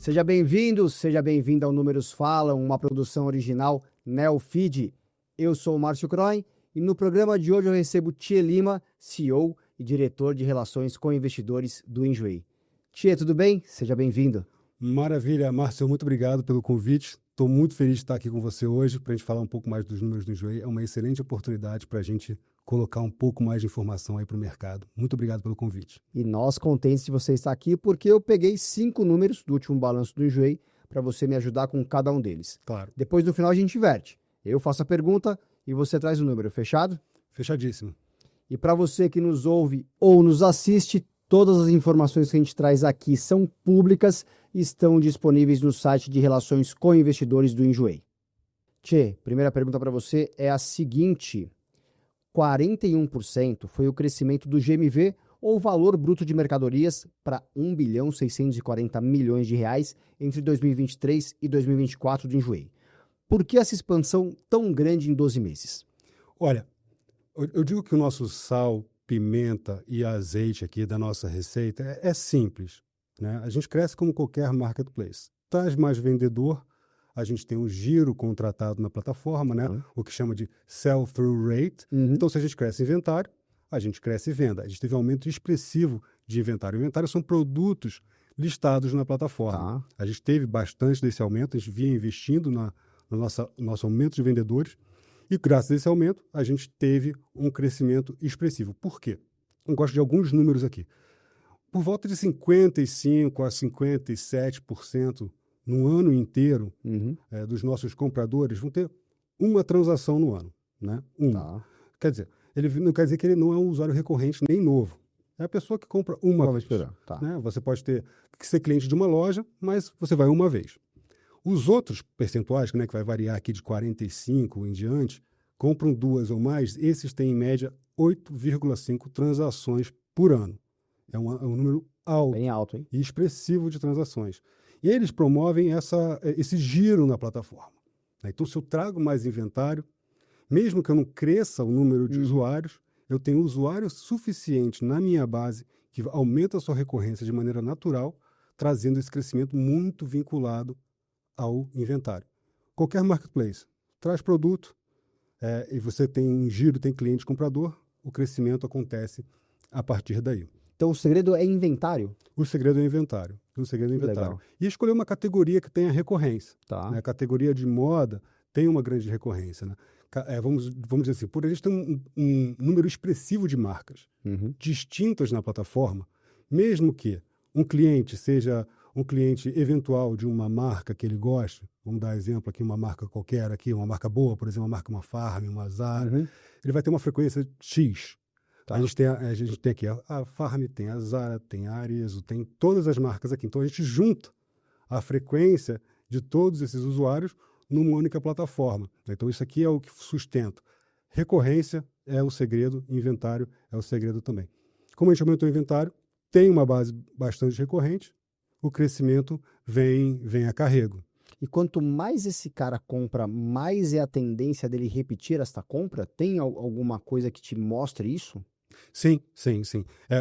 Seja bem-vindo, seja bem-vinda ao Números Falam, uma produção original Neofeed. Eu sou o Márcio Croin e no programa de hoje eu recebo Tchê Lima, CEO e diretor de Relações com Investidores do Enjoei. Tchê, tudo bem? Seja bem-vindo. Maravilha, Márcio, muito obrigado pelo convite. Estou muito feliz de estar aqui com você hoje para a gente falar um pouco mais dos números do Enjoei. É uma excelente oportunidade para a gente colocar um pouco mais de informação aí para o mercado. Muito obrigado pelo convite. E nós contentes de você estar aqui porque eu peguei 5 números do último balanço do Enjoei para você me ajudar com cada um deles. Claro. Depois no final a gente inverte. Eu faço a pergunta e você traz o número, fechado? Fechadíssimo. E para você que nos ouve ou nos assiste, todas as informações que a gente traz aqui são públicas e estão disponíveis no site de Relações com Investidores do Enjoei. Tchê, primeira pergunta para você é a seguinte: 41% foi o crescimento do GMV, ou valor bruto de mercadorias, para 1.640 bilhões de reais entre 2023 e 2024 do Enjoei. Por que essa expansão tão grande em 12 meses? Olha, eu digo que o nosso sal, pimenta e azeite aqui da nossa receita é simples, né? A gente cresce como qualquer marketplace. Traz mais vendedor, a gente tem um giro contratado na plataforma, né? O que chama de sell-through rate. Então, se a gente cresce inventário, a gente cresce venda. A gente teve um aumento expressivo de inventário. Inventário são produtos listados na plataforma. A gente teve bastante desse aumento, a gente vinha investindo no nosso aumento de vendedores. E graças a esse aumento, a gente teve um crescimento expressivo. Por quê? Eu gosto de alguns números aqui. Por volta de 55% a 57% no ano inteiro dos nossos compradores vão ter uma transação no ano, né? Quer dizer, ele não quer dizer que ele não é um usuário recorrente nem novo. É a pessoa que compra uma vez. Né? Você pode ter que ser cliente de uma loja, mas você vai uma vez. Os outros percentuais, né, que vai variar aqui de 45% em diante, compram duas ou mais, esses têm em média 8,5 transações por ano. É um número alto, bem alto, hein? E expressivo de transações. E eles promovem esse giro na plataforma. Então, se eu trago mais inventário, mesmo que eu não cresça o número de usuários, eu tenho usuários suficientes na minha base que aumenta a sua recorrência de maneira natural, trazendo esse crescimento muito vinculado ao inventário. Qualquer marketplace traz produto e você tem um giro, tem cliente comprador, o crescimento acontece a partir daí. Então o segredo é inventário? O segredo é inventário. Legal. E escolher uma categoria que tenha recorrência. Tá. Né? A categoria de moda tem uma grande recorrência. Né? Vamos dizer assim, por a gente ter um número expressivo de marcas distintas na plataforma, mesmo que um cliente seja um cliente eventual de uma marca que ele goste, vamos dar exemplo aqui, uma marca qualquer aqui, uma marca boa, por exemplo, uma Farm, uma Zara, ele vai ter uma frequência X. Tá. A gente tem aqui a Farm, tem a Zara, tem a Arezzo, tem todas as marcas aqui. Então a gente junta a frequência de todos esses usuários numa única plataforma. Então isso aqui é o que sustenta. Recorrência é o segredo, inventário é o segredo também. Como a gente aumentou o inventário, tem uma base bastante recorrente, o crescimento vem a carrego. E quanto mais esse cara compra, mais é a tendência dele repetir esta compra? Tem alguma coisa que te mostre isso? Sim.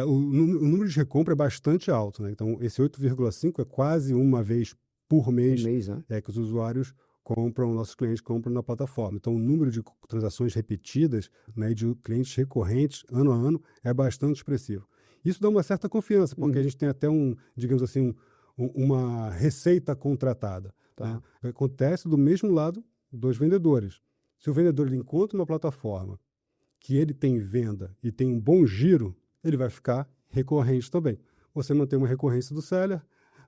O número de recompra é bastante alto, né? Então, esse 8,5 é quase uma vez por mês, né? Que os usuários compram, nossos clientes compram na plataforma. Então, o número de transações repetidas, né, de clientes recorrentes, ano a ano, é bastante expressivo. Isso dá uma certa confiança, porque a gente tem até digamos assim, uma receita contratada. Tá. Né? Acontece do mesmo lado dos vendedores. Se o vendedor ele encontra uma plataforma que ele tem venda e tem um bom giro, ele vai ficar recorrente também. Você mantém uma recorrência do seller,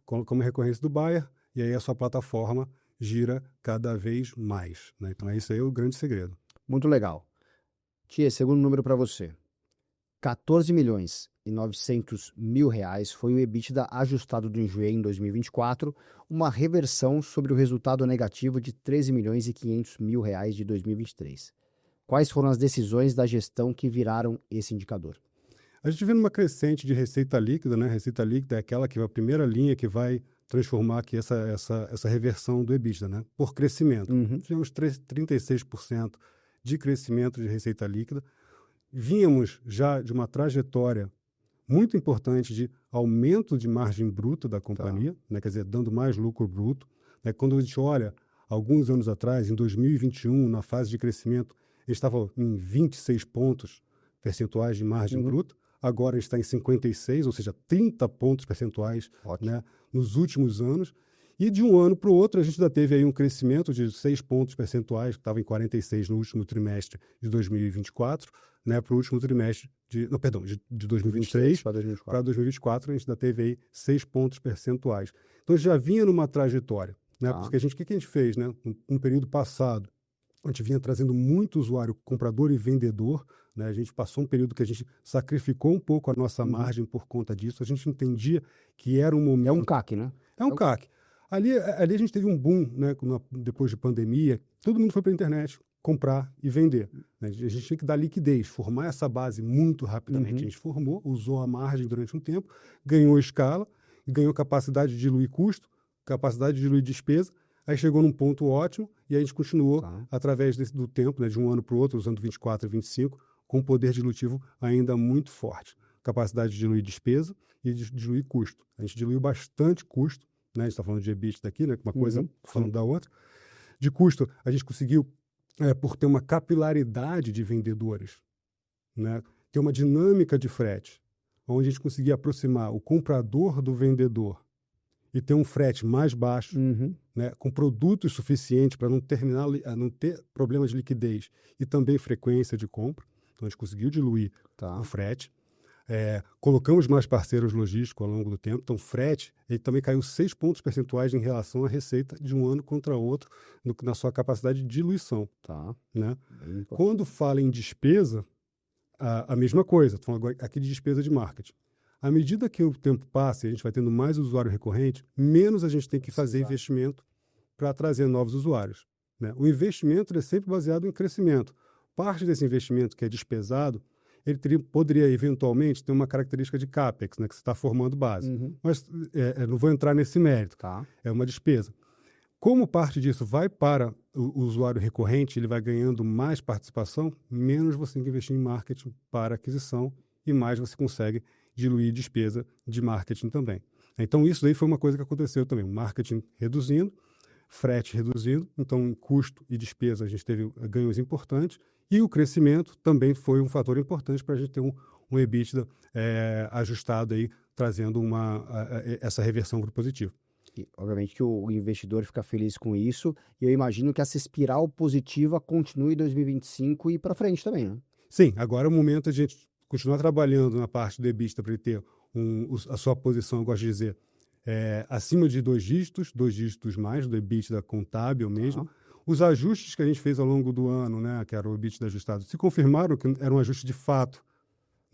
coloca uma recorrência do buyer, e aí a sua plataforma gira cada vez mais. Né? Então, esse aí é o grande segredo. Muito legal. Tia, segundo número para você. 14.900.000 reais foi o EBITDA ajustado do Enjoei em 2024, uma reversão sobre o resultado negativo de 13.500.000 reais de 2023. Quais foram as decisões da gestão que viraram esse indicador? A gente vê numa crescente de receita líquida, né? Receita líquida é aquela que é a primeira linha que vai transformar aqui essa reversão do EBITDA, né? Por crescimento. Tivemos 36% de crescimento de receita líquida. Vínhamos já de uma trajetória muito importante de aumento de margem bruta da companhia, né? Quer dizer, dando mais lucro bruto. Né? Quando a gente olha, alguns anos atrás, em 2021, na fase de crescimento, ele estava em 26 pontos percentuais de margem bruta, agora está em 56, ou seja, 30 pontos percentuais, né, nos últimos anos. E de um ano para o outro, a gente ainda teve aí um crescimento de 6 pontos percentuais, que estava em 46 no último trimestre de 2024, né, para o último trimestre de 2023 para 2024, a gente ainda teve aí 6 pontos percentuais. Então, já vinha numa trajetória, né, porque o que a gente fez, né, no período passado? A gente vinha trazendo muito usuário comprador e vendedor, né? A gente passou um período que a gente sacrificou um pouco a nossa margem por conta disso. A gente entendia que era um momento... É um CAC, né? É um CAC. Ali a gente teve um boom, né? Depois de pandemia, todo mundo foi para a internet comprar e vender. Né? A gente tinha que dar liquidez, formar essa base muito rapidamente. A gente formou, usou a margem durante um tempo, ganhou escala, ganhou capacidade de diluir custo, capacidade de diluir despesa. Aí chegou num ponto ótimo e a gente continuou, através do tempo, né, de um ano para o outro, usando 24 e 25, com um poder dilutivo ainda muito forte. Capacidade de diluir despesa e de diluir custo. A gente diluiu bastante custo, né, a gente está falando de EBITDA aqui, né, uma coisa falando da outra. De custo, a gente conseguiu, por ter uma capilaridade de vendedores, né, ter uma dinâmica de frete, onde a gente conseguia aproximar o comprador do vendedor e ter um frete mais baixo, né, com produtos suficientes para não ter problema de liquidez e também frequência de compra. Então, a gente conseguiu diluir o frete. Colocamos mais parceiros logísticos ao longo do tempo. Então, o frete ele também caiu 6 pontos percentuais em relação à receita de um ano contra outro na sua capacidade de diluição. Né? Quando fala em despesa, a mesma coisa. Estou falando aqui de despesa de marketing. À medida que o tempo passa e a gente vai tendo mais usuário recorrente, menos a gente tem que fazer investimento para trazer novos usuários. Né? O investimento é sempre baseado em crescimento. Parte desse investimento que é despesado, ele poderia eventualmente ter uma característica de CAPEX, né, que você está formando base. Mas não vou entrar nesse mérito. É uma despesa. Como parte disso vai para o usuário recorrente, ele vai ganhando mais participação, menos você tem que investir em marketing para aquisição e mais você consegue diluir despesa de marketing também. Então, isso daí foi uma coisa que aconteceu também. Marketing reduzindo, frete reduzindo, então, em custo e despesa a gente teve ganhos importantes e o crescimento também foi um fator importante para a gente ter um EBITDA ajustado aí, trazendo essa reversão para o positivo. E, obviamente que o investidor fica feliz com isso e eu imagino que essa espiral positiva continue em 2025 e para frente também, né? Sim, agora é o momento de a gente continuar trabalhando na parte do EBITDA para ele ter a sua posição, eu gosto de dizer, acima de 2 dígitos mais, do EBITDA contábil mesmo. Os ajustes que a gente fez ao longo do ano, né, que era o EBITDA ajustado, se confirmaram que era um ajuste de fato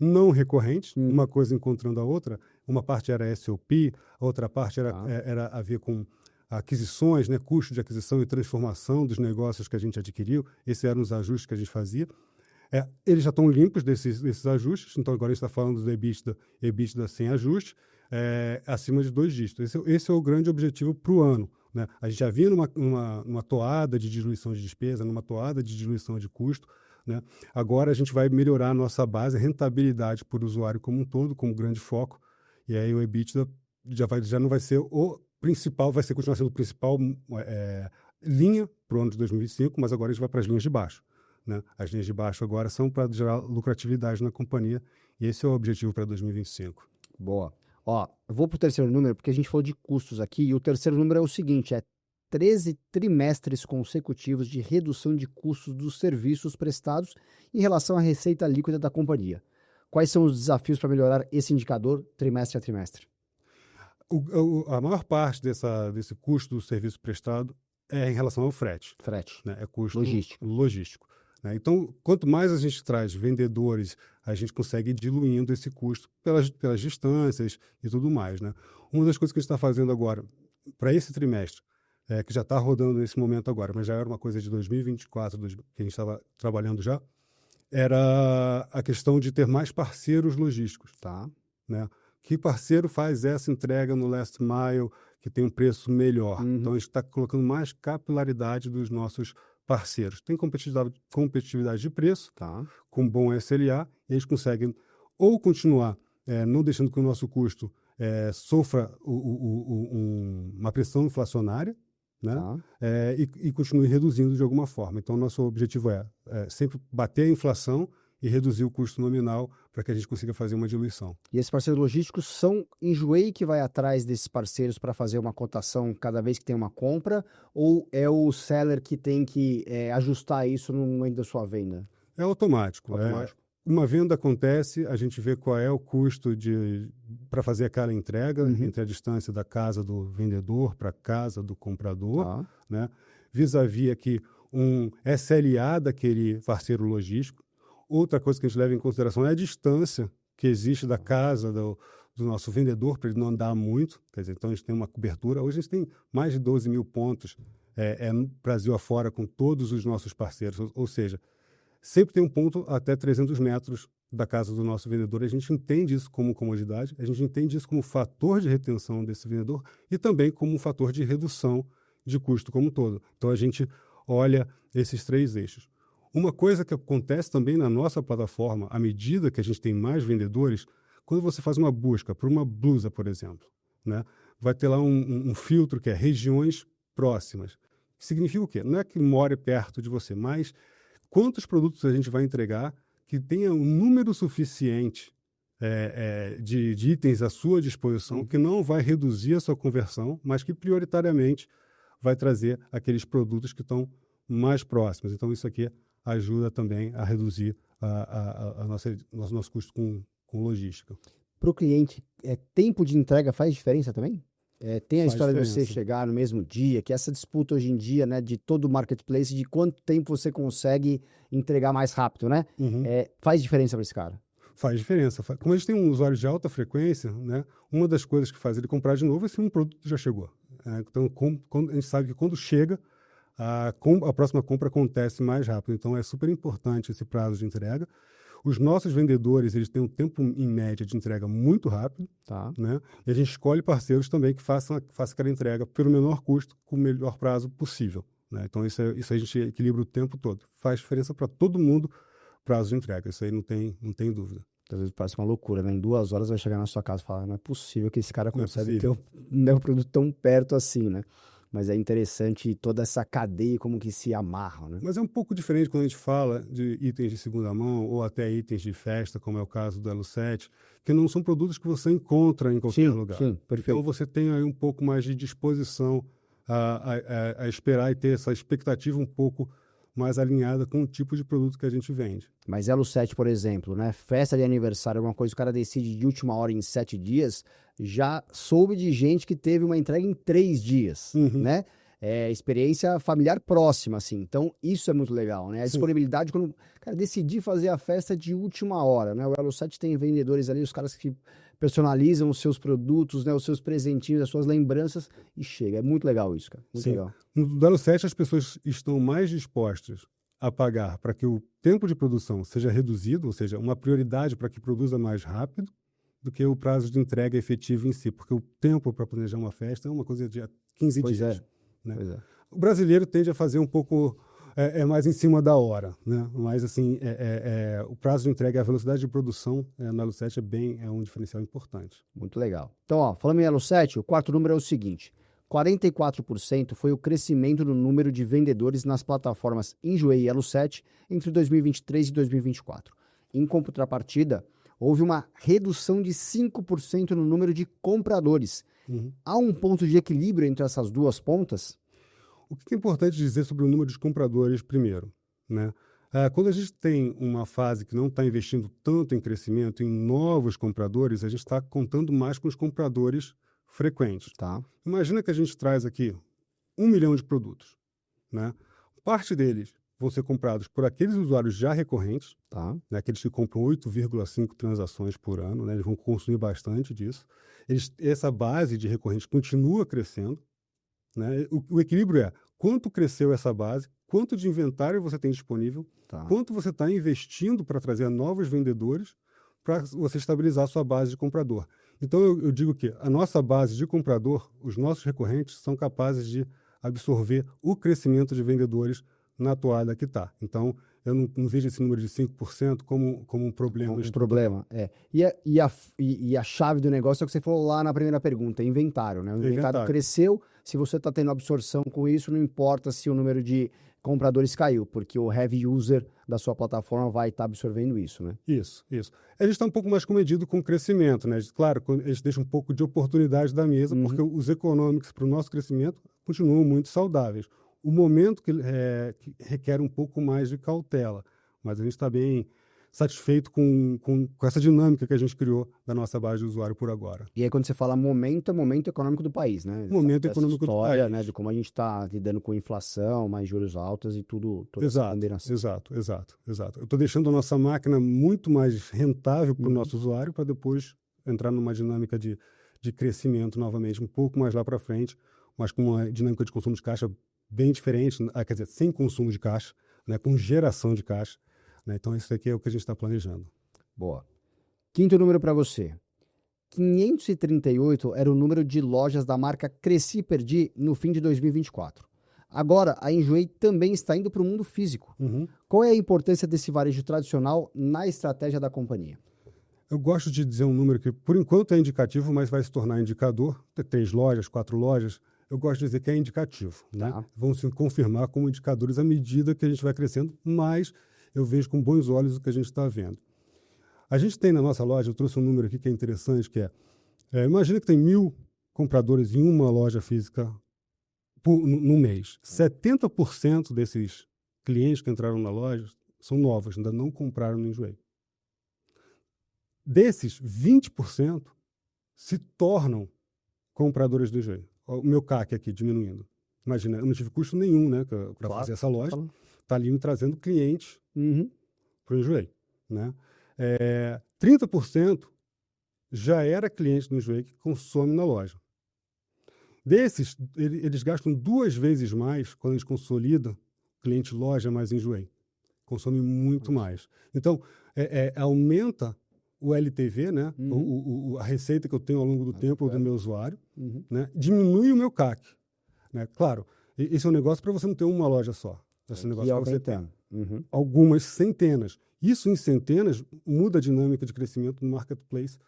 não recorrente, uma coisa encontrando a outra. Uma parte era SOP, a outra parte era a ver com aquisições, né, custo de aquisição e transformação dos negócios que a gente adquiriu. Esses eram os ajustes que a gente fazia. Eles já estão limpos desses ajustes, então agora a gente está falando do EBITDA sem ajuste, acima de 2 dígitos. Esse é o grande objetivo para o ano. Né? A gente já vinha numa toada de diluição de despesa, numa toada de diluição de custo. Né? Agora a gente vai melhorar a nossa base, a rentabilidade por usuário como um todo, com um grande foco, e aí o EBITDA já não vai ser o principal, vai continuar sendo o principal linha para o ano de 2025, mas agora a gente vai para as linhas de baixo. Né? As linhas de baixo agora são para gerar lucratividade na companhia e esse é o objetivo para 2025. Boa. Ó, eu vou para o terceiro número porque a gente falou de custos aqui e o terceiro número é o seguinte, 13 trimestres consecutivos de redução de custos dos serviços prestados em relação à receita líquida da companhia. Quais são os desafios para melhorar esse indicador trimestre a trimestre? A maior parte desse custo do serviço prestado é em relação ao frete. Né? É custo logístico. Né? Então, quanto mais a gente traz vendedores, a gente consegue ir diluindo esse custo pelas distâncias e tudo mais. Né? Uma das coisas que a gente está fazendo agora, para esse trimestre, que já está rodando nesse momento agora, mas já era uma coisa de 2024, que a gente estava trabalhando já, era a questão de ter mais parceiros logísticos. Né? Que parceiro faz essa entrega no last mile, que tem um preço melhor? Então, a gente está colocando mais capilaridade dos nossos parceiros. Tem competitividade de preço, com bom SLA, e eles conseguem ou continuar não deixando que o nosso custo sofra uma pressão inflacionária, né? E continue reduzindo de alguma forma. Então, nosso objetivo é sempre bater a inflação e reduzir o custo nominal para que a gente consiga fazer uma diluição. E esses parceiros logísticos são Enjoei que vai atrás desses parceiros para fazer uma cotação cada vez que tem uma compra, ou é o seller que tem que ajustar isso no momento da sua venda? É automático. Uma venda acontece, a gente vê qual é o custo para fazer aquela entrega entre a distância da casa do vendedor para a casa do comprador, né? Vis-à-vis aqui um SLA daquele parceiro logístico. Outra coisa que a gente leva em consideração é a distância que existe da casa do nosso vendedor, para ele não andar muito. Quer dizer, então a gente tem uma cobertura. Hoje a gente tem mais de 12 mil pontos no Brasil afora com todos os nossos parceiros. Ou seja, sempre tem um ponto até 300 metros da casa do nosso vendedor. A gente entende isso como comodidade, a gente entende isso como fator de retenção desse vendedor e também como um fator de redução de custo como um todo. Então a gente olha esses 3 eixos. Uma coisa que acontece também na nossa plataforma, à medida que a gente tem mais vendedores, quando você faz uma busca por uma blusa, por exemplo, né, vai ter lá um filtro que é regiões próximas. Significa o quê? Não é que more perto de você, mas quantos produtos a gente vai entregar que tenha um número suficiente de itens à sua disposição, que não vai reduzir a sua conversão, mas que prioritariamente vai trazer aqueles produtos que estão mais próximos. Então, isso aqui ajuda também a reduzir nosso custo com logística. Para o cliente, tempo de entrega faz diferença também? Tem a história de você chegar no mesmo dia, que essa disputa hoje em dia, né, de todo o marketplace, de quanto tempo você consegue entregar mais rápido, né? Faz diferença para esse cara? Faz diferença. Como a gente tem um usuário de alta frequência, né, uma das coisas que faz ele comprar de novo é se um produto já chegou. Então, a gente sabe que quando chega, a próxima compra acontece mais rápido. Então, é super importante esse prazo de entrega. Os nossos vendedores, eles têm um tempo, em média, de entrega muito rápido. Né? E a gente escolhe parceiros também que façam aquela entrega pelo menor custo, com o melhor prazo possível. Né? Então, isso a gente equilibra o tempo todo. Faz diferença para todo mundo prazo de entrega. Isso aí não tem dúvida. Às vezes parece uma loucura, né? Em 2 horas vai chegar na sua casa e falar, não é possível que esse cara consegue ter um produto tão perto assim, né? Mas é interessante toda essa cadeia como que se amarra, né? Mas é um pouco diferente quando a gente fala de itens de segunda mão ou até itens de festa, como é o caso do Elo 7, que não são produtos que você encontra em qualquer lugar. Sim, perfeito. Então você tem aí um pouco mais de disposição a esperar e ter essa expectativa um pouco mais alinhada com o tipo de produto que a gente vende. Mas Elo 7, por exemplo, né? Festa de aniversário, alguma coisa que o cara decide de última hora em 7 dias, já soube de gente que teve uma entrega em 3 dias, né? Experiência familiar próxima, assim. Então, isso é muito legal, né? A disponibilidade, quando o cara decidir fazer a festa de última hora, né? O Elo 7 tem vendedores ali, os caras que personalizam os seus produtos, né? Os seus presentinhos, as suas lembranças, e chega. É muito legal isso, cara. Muito legal. No Elo 7, as pessoas estão mais dispostas a pagar para que o tempo de produção seja reduzido, ou seja, uma prioridade para que produza mais rápido, do que o prazo de entrega efetivo em si, porque o tempo para planejar uma festa é uma coisa de 15 dias. Né? O brasileiro tende a fazer um pouco mais em cima da hora, né? Mas assim, o prazo de entrega e a velocidade de produção no Elo 7 é um diferencial importante. Muito legal. Então, falando em Elo 7, o quarto número é o seguinte: 44% foi o crescimento no número de vendedores nas plataformas Enjoei e Elo 7 entre 2023 e 2024. Em contrapartida, houve uma redução de 5% no número de compradores. Há um ponto de equilíbrio entre essas duas pontas? O que é importante dizer sobre o número de compradores primeiro, né? Quando a gente tem uma fase que não está investindo tanto em crescimento, em novos compradores, a gente está contando mais com os compradores frequentes. Imagina que a gente traz aqui 1 milhão de produtos, né? Parte deles vão ser comprados por aqueles usuários já recorrentes, né? Aqueles que compram 8,5 transações por ano, né? Eles vão consumir bastante disso. Essa base de recorrentes continua crescendo, né? O equilíbrio é quanto cresceu essa base, quanto de inventário você tem disponível, quanto você está investindo para trazer novos vendedores para você estabilizar a sua base de comprador. Então, eu digo que a nossa base de comprador, os nossos recorrentes, são capazes de absorver o crescimento de vendedores na toalha que está. Então, eu não vejo esse número de 5% como um problema. Um problema, é. E a chave do negócio é o que você falou lá na primeira pergunta, inventário, né? O inventário cresceu, se você está tendo absorção com isso, não importa se o número de compradores caiu, porque o heavy user da sua plataforma vai estar absorvendo isso, né? Isso. A gente está um pouco mais comedido com o crescimento, né? Claro, a gente deixa um pouco de oportunidade da mesa, porque os econômicos para o nosso crescimento continuam muito saudáveis. O momento que requer um pouco mais de cautela, mas a gente está bem satisfeito com essa dinâmica que a gente criou da nossa base de usuário por agora. E aí quando você fala momento, é momento econômico do país, né? Momento econômico do país. Né? De como a gente está lidando com inflação, mais juros altos e tudo, toda essa combinação. Exato. Eu estou deixando a nossa máquina muito mais rentável para o nosso usuário para depois entrar numa dinâmica de crescimento novamente, um pouco mais lá para frente, mas com uma dinâmica de consumo de caixa bem diferente, quer dizer, sem consumo de caixa, né? Com geração de caixa. Então, isso aqui é o que a gente está planejando. Boa. Quinto número para você. 538 era o número de lojas da marca Cresci Perdi no fim de 2024. Agora, a Enjoei também está indo para o mundo físico. Qual é a importância desse varejo tradicional na estratégia da companhia? Eu gosto de dizer um número que, por enquanto, é indicativo, mas vai se tornar indicador. 3 lojas, 4 lojas. Eu gosto de dizer que é indicativo. Né? Vão se confirmar como indicadores à medida que a gente vai crescendo, mas eu vejo com bons olhos o que a gente está vendo. A gente tem na nossa loja, eu trouxe um número aqui que é interessante, que imagina que tem 1.000 compradores em uma loja física no mês. 70% desses clientes que entraram na loja são novos, ainda não compraram no Enjoei. Desses, 20% se tornam compradores do Enjoei. O meu CAC aqui diminuindo. Imagina, eu não tive custo nenhum, né, para fazer essa loja. Está ali me trazendo clientes para o Enjoei. Né? 30% já era cliente do Enjoei que consome na loja. Desses, eles gastam 2 vezes mais quando a gente consolida cliente loja mais Enjoei. Consome muito mais. Então, aumenta o LTV, né? A receita que eu tenho ao longo do tempo do meu usuário, né? Diminui o meu CAC. Né? Claro, esse é um negócio para você não ter uma loja só. Esse é um negócio para você ter algumas centenas. Isso em centenas muda a dinâmica de crescimento no marketplace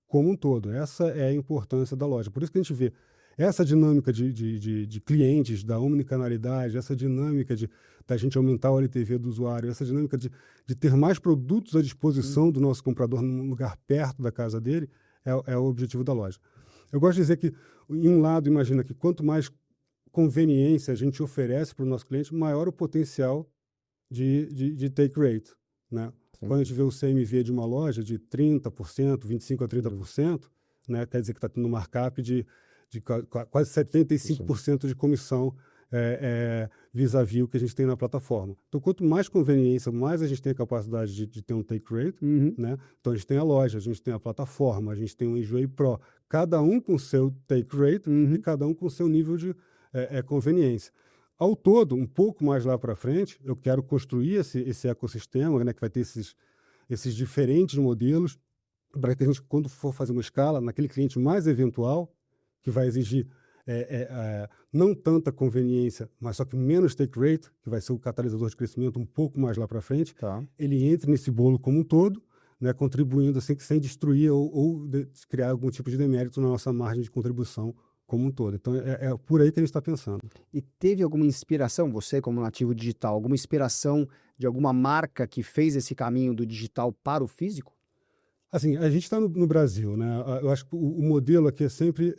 como um todo. Essa é a importância da loja. Por isso que a gente vê essa dinâmica de clientes, da omnicanalidade, essa dinâmica da gente aumentar o LTV do usuário, essa dinâmica de ter mais produtos à disposição do nosso comprador num lugar perto da casa dele, é o objetivo da loja. Eu gosto de dizer que, em um lado, imagina que quanto mais conveniência a gente oferece para o nosso cliente, maior o potencial de take rate. Né? Quando a gente vê o CMV de uma loja de 30%, 25% a 30%, né? Quer dizer que está tendo um markup de quase 75% de comissão vis-à-vis o que a gente tem na plataforma. Então, quanto mais conveniência, mais a gente tem a capacidade de ter um take rate. Né? Então, a gente tem a loja, a gente tem a plataforma, a gente tem o Enjoei Pro, cada um com o seu take rate e cada um com o seu nível de conveniência. Ao todo, um pouco mais lá para frente, eu quero construir esse ecossistema, né, que vai ter esses diferentes modelos, para que a gente, quando for fazer uma escala, naquele cliente mais eventual, que vai exigir não tanta conveniência, mas só que menos take rate, que vai ser o catalisador de crescimento um pouco mais lá para frente, ele entra nesse bolo como um todo, né, contribuindo assim, sem destruir ou criar algum tipo de demérito na nossa margem de contribuição como um todo. Então, é por aí que a gente está pensando. E teve alguma inspiração, você como nativo digital, alguma inspiração de alguma marca que fez esse caminho do digital para o físico? Assim, a gente está no Brasil, né? Eu acho que o modelo aqui é sempre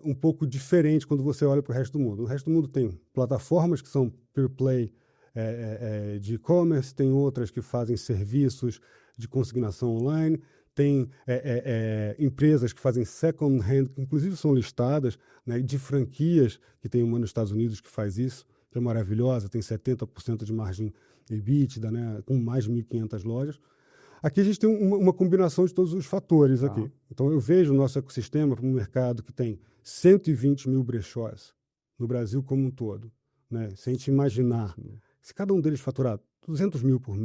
um pouco diferente quando você olha para o resto do mundo. No resto do mundo tem plataformas que são pure play de e-commerce, tem outras que fazem serviços de consignação online, tem empresas que fazem second hand, que inclusive são listadas, né, de franquias, que tem uma nos Estados Unidos que faz isso, que é maravilhosa, tem 70% de margem EBITDA, né, com mais de 1.500 lojas. Aqui a gente tem uma combinação de todos os fatores aqui. Então eu vejo o nosso ecossistema para um mercado que tem 120 mil brechós no Brasil como um todo. Né? Se a gente imaginar, se cada um deles faturar 200 mil por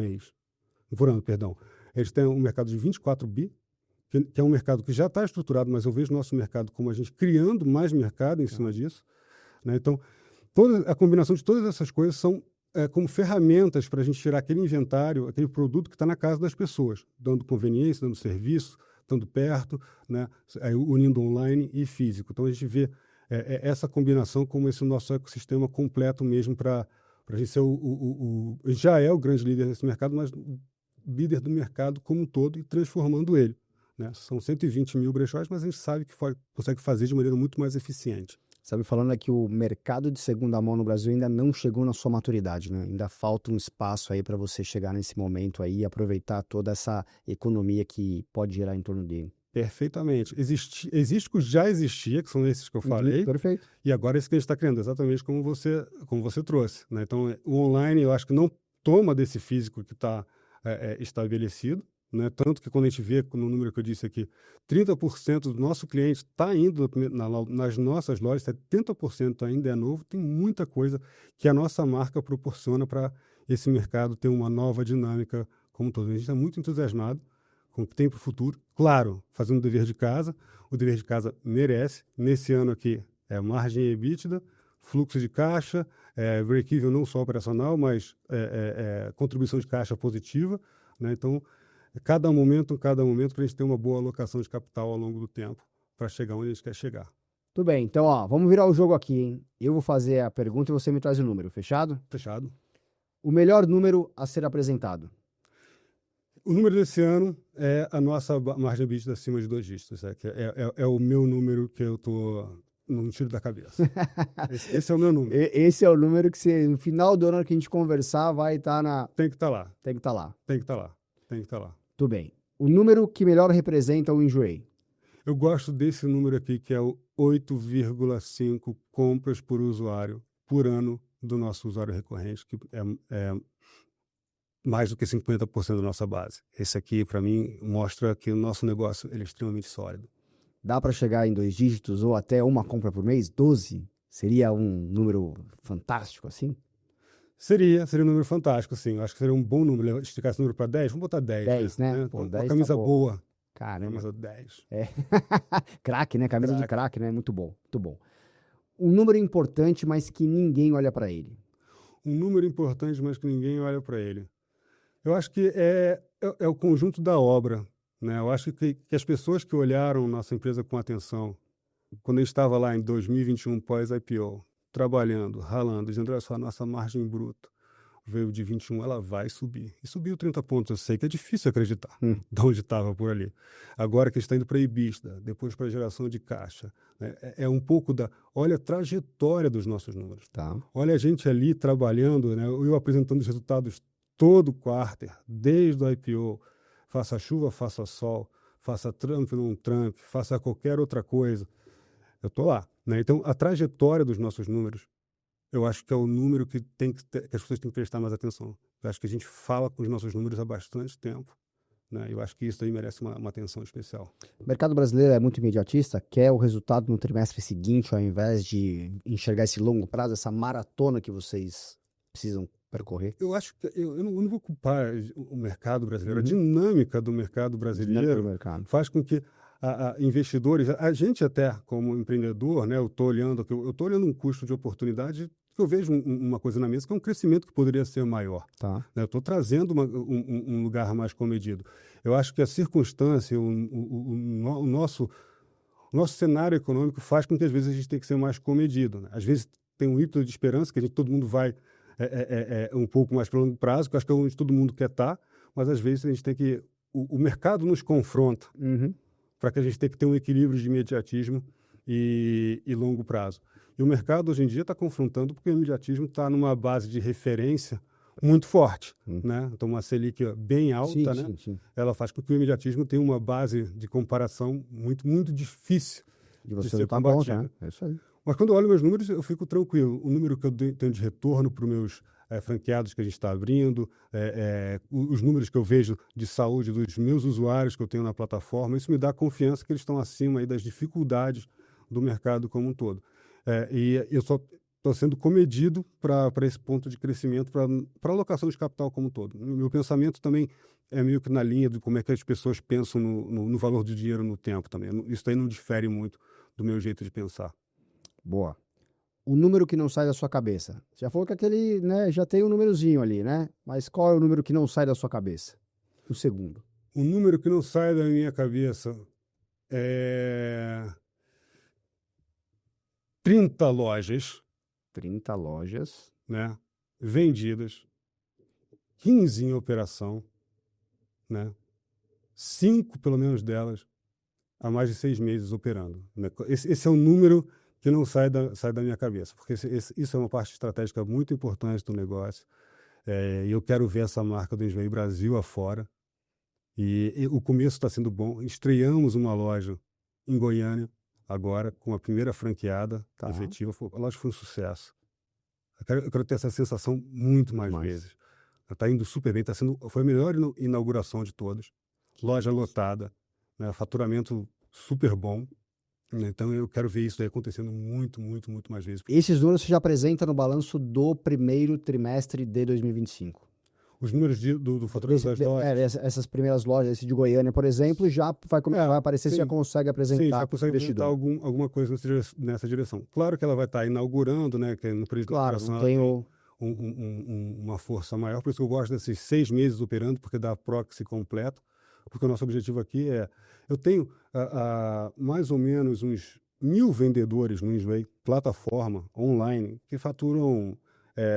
ano, perdão, eles têm um mercado de 24 bi, que é um mercado que já está estruturado, mas eu vejo o nosso mercado como a gente criando mais mercado em cima disso. Né? Então, a combinação de todas essas coisas são como ferramentas para a gente tirar aquele inventário, aquele produto que está na casa das pessoas, dando conveniência, dando serviço, estando perto, né? Aí, unindo online e físico. Então, a gente vê essa combinação como esse nosso ecossistema completo mesmo para a gente ser a gente já é o grande líder nesse mercado, mas líder do mercado como um todo e transformando ele, né? São 120 mil brechós, mas a gente sabe que consegue fazer de maneira muito mais eficiente. Sabe, falando é que o mercado de segunda mão no Brasil ainda não chegou na sua maturidade, né? Ainda falta um espaço aí para você chegar nesse momento aí e aproveitar toda essa economia que pode gerar em torno dele. Perfeitamente. Existe que já existia, que são esses que eu falei, Perfeito. e agora esse que a gente está criando, exatamente como você trouxe, né? Então, o online eu acho que não toma desse físico que está estabelecido, né? Tanto que quando a gente vê, no número que eu disse aqui, 30% do nosso cliente está indo nas nossas lojas, 70% ainda é novo, tem muita coisa que a nossa marca proporciona para esse mercado ter uma nova dinâmica como um todo. A gente está muito entusiasmado com o que tem para o futuro. Claro, fazendo o dever de casa. O dever de casa merece. Nesse ano aqui, margem EBITDA, fluxo de caixa, break-even não só operacional, mas contribuição de caixa positiva, né? Então, cada momento, para a gente ter uma boa alocação de capital ao longo do tempo, para chegar onde a gente quer chegar. Tudo bem, então vamos virar o jogo aqui, hein? Eu vou fazer a pergunta e você me traz o número, fechado? Fechado. O melhor número a ser apresentado. O número desse ano é a nossa margem EBITDA acima de 2 dígitos. É o meu número que eu estou no tiro da cabeça. Esse é o meu número. Esse é o número que você, no final do ano que a gente conversar, vai estar na... Tem que estar lá. Tem que estar lá. Tem que estar lá. Tem que estar lá. Tudo bem. O número que melhor representa o Enjoei. Eu gosto desse número aqui, que é o 8,5 compras por usuário por ano do nosso usuário recorrente, que é mais do que 50% da nossa base. Esse aqui, para mim, mostra que o nosso negócio ele é extremamente sólido. Dá para chegar em 2 dígitos ou até uma compra por mês? 12? Seria um número fantástico assim? Seria um número fantástico, sim. Eu acho que seria um bom número. Esticar esse número para 10, vamos botar 10. 10, né? Pô, 10 uma camisa tá boa. Caramba. Camisa 10. Craque, né? Camisa de craque, né? Muito bom, muito bom. Um número importante, mas que ninguém olha para ele. Um número importante, mas que ninguém olha para ele. Eu acho que é o conjunto da obra, né? Eu acho que as pessoas que olharam nossa empresa com atenção, quando a gente estava lá em 2021, pós-IPO, trabalhando, ralando, dizendo, olha só, a nossa margem bruta veio de 21, ela vai subir. E subiu 30 pontos, eu sei que é difícil acreditar de onde estava por ali. Agora que a gente está indo para a EBITDA, depois para a geração de caixa, né? É um pouco olha a trajetória dos nossos números. Tá. Olha a gente ali trabalhando, né? Eu apresentando os resultados todo quarter, desde o IPO, faça chuva, faça sol, faça Trump, não Trump, faça qualquer outra coisa. Eu estou lá, né? Então, a trajetória dos nossos números, eu acho que é o número que as pessoas têm que prestar mais atenção. Eu acho que a gente fala com os nossos números há bastante tempo, né? Eu acho que isso aí merece uma atenção especial. O mercado brasileiro é muito imediatista, quer o resultado no trimestre seguinte, ao invés de enxergar esse longo prazo, essa maratona que vocês precisam percorrer. Eu acho que eu não vou culpar o mercado brasileiro. A dinâmica do mercado brasileiro faz com que investidores, a gente até como empreendedor, né, eu estou olhando um custo de oportunidade que eu vejo uma coisa na mesa que é um crescimento que poderia ser maior. Tá. Né? Eu estou trazendo um lugar mais comedido. Eu acho que a circunstância, o nosso cenário econômico faz com que às vezes a gente tenha que ser mais comedido. Né? Às vezes tem um ímpeto de esperança que todo mundo vai um pouco mais para longo prazo, que eu acho que é onde todo mundo quer estar, mas às vezes a gente tem que... O mercado nos confronta para que a gente tenha que ter um equilíbrio de imediatismo e longo prazo. E o mercado hoje em dia está confrontando porque o imediatismo está numa base de referência muito forte, né? Então, uma Selic bem alta, né? Sim. Ela faz com que o imediatismo tenha uma base de comparação muito, muito difícil de ser tá combatida. Bom, né? É isso aí. Mas quando eu olho meus números, eu fico tranquilo. O número que eu tenho de retorno para os meus franqueados que a gente está abrindo, os números que eu vejo de saúde dos meus usuários que eu tenho na plataforma, isso me dá confiança que eles estão acima aí das dificuldades do mercado como um todo. E eu só estou sendo comedido para esse ponto de crescimento, para a alocação de capital como um todo. O meu pensamento também é meio que na linha de como é que as pessoas pensam no valor do dinheiro no tempo também. Isso aí não difere muito do meu jeito de pensar. Boa. o número que não sai da sua cabeça. Você já falou que aquele, né, já tem um númerozinho ali, né? Mas qual é o número que não sai da sua cabeça? O segundo. O número que não sai da minha cabeça é 30 lojas, 30 lojas. né, vendidas, 15 em operação, né, 5 pelo menos delas há mais de 6 meses operando, né? Esse é o número que não sai da minha cabeça, porque isso é uma parte estratégica muito importante do negócio. E eu quero ver essa marca do Enjoei Brasil afora. E o começo está sendo bom. Estreamos uma loja em Goiânia, agora, com a primeira franqueada efetiva. A loja foi um sucesso. Eu quero ter essa sensação muito mais vezes. Está indo super bem, foi a melhor inauguração de todas. Loja lotada, né, faturamento super bom. Então eu quero ver isso aí acontecendo muito, muito, muito mais vezes. Esses números você já apresenta no balanço do primeiro trimestre de 2025. Os números do faturamento das lojas. Essas primeiras lojas, esse de Goiânia, por exemplo, já vai aparecer, sim, se já consegue apresentar. Sim, já consegue apresentar alguma coisa nessa direção. Claro que ela vai estar inaugurando, né? Que no período de inauguração tem uma força maior, por isso que eu gosto desses 6 meses operando, porque dá proxy completo, porque o nosso objetivo aqui eu tenho mais ou menos uns 1.000 vendedores no Enjoei, plataforma online, que faturam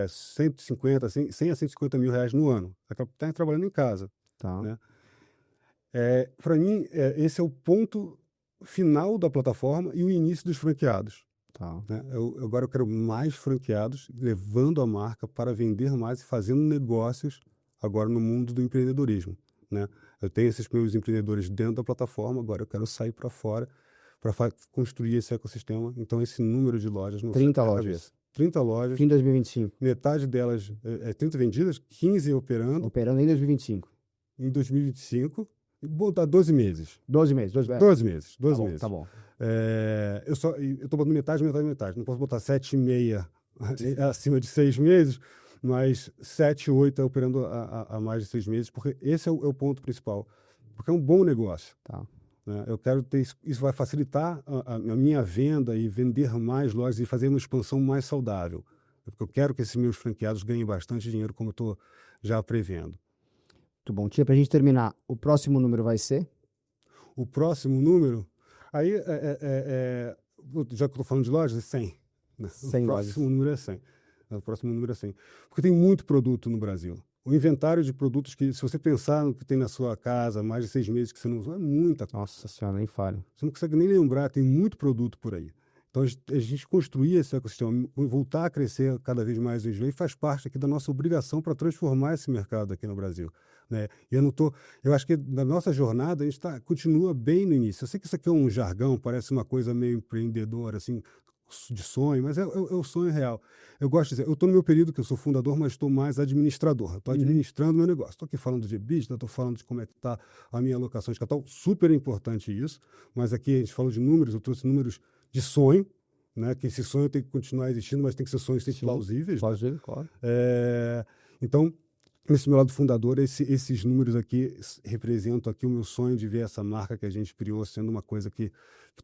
150, 100 a 150 mil reais no ano. Está trabalhando em casa. Tá. Né? Para mim, esse é o ponto final da plataforma e o início dos franqueados. Tá. Né? Agora eu quero mais franqueados, levando a marca para vender mais e fazendo negócios agora no mundo do empreendedorismo. Né? Eu tenho esses meus empreendedores dentro da plataforma, agora eu quero sair para fora para construir esse ecossistema. Então, esse número de lojas não 30 lojas. Cabeça. 30 lojas. Fim de 2025. Metade delas 30 vendidas, 15 operando. Operando em 2025. Em 2025. E botar 12 meses. 12 meses. 12 meses. 12 meses. Tá bom. Eu estou botando metade. Não posso botar 7,5 acima de 6 meses, mas 7, 8 operando há mais de 6 meses, porque esse é o ponto principal. Porque é um bom negócio. Tá. Né? Eu quero ter isso vai facilitar a minha venda e vender mais lojas e fazer uma expansão mais saudável. Porque eu quero que esses meus franqueados ganhem bastante dinheiro, como eu estou já prevendo. Muito bom. Tia, para a gente terminar, o próximo número vai ser? O próximo número, aí, já que eu estou falando de lojas, é 100. Né? 100 o próximo número é 100. O próximo número é 100. Porque tem muito produto no Brasil. O inventário de produtos que, se você pensar no que tem na sua casa, mais de 6 meses que você não usou, é muita coisa. Nossa senhora, nem falho. Você não consegue nem lembrar, tem muito produto por aí. Então, a gente construir esse ecossistema, voltar a crescer cada vez mais o Enjoei, faz parte aqui da nossa obrigação para transformar esse mercado aqui no Brasil. Né? E eu acho que na nossa jornada a gente continua bem no início. Eu sei que isso aqui é um jargão, parece uma coisa meio empreendedora, assim, de sonho, mas é o sonho real. Eu gosto de dizer, eu estou no meu período que eu sou fundador, mas estou mais administrador. Estou administrando o meu negócio. Estou aqui falando de EBITDA, estou falando de como é que está a minha alocação de capital. Super importante isso, mas aqui a gente fala de números, eu trouxe números de sonho, né? Que esse sonho tem que continuar existindo, mas tem que ser sonhos sempre plausíveis. Plausível, claro. Então, nesse meu lado fundador, esses números aqui representam aqui o meu sonho de ver essa marca que a gente criou sendo uma coisa que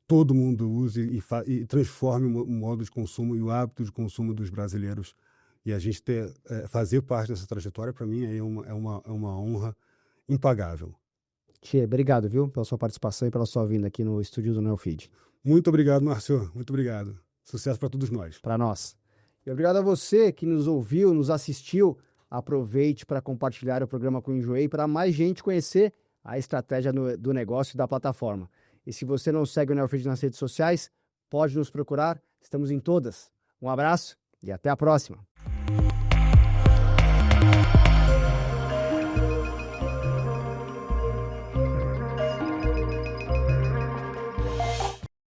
todo mundo use e transforme o modo de consumo e o hábito de consumo dos brasileiros. E a gente fazer parte dessa trajetória, para mim, é uma honra impagável. Tia, obrigado, viu, pela sua participação e pela sua vinda aqui no estúdio do Neofeed. Muito obrigado, Márcio. Muito obrigado. Sucesso para todos nós. Para nós. E obrigado a você que nos ouviu, nos assistiu. Aproveite para compartilhar o programa com o Enjoei para mais gente conhecer a estratégia do negócio da plataforma. E se você não segue o Neofeed nas redes sociais, pode nos procurar. Estamos em todas. Um abraço e até a próxima.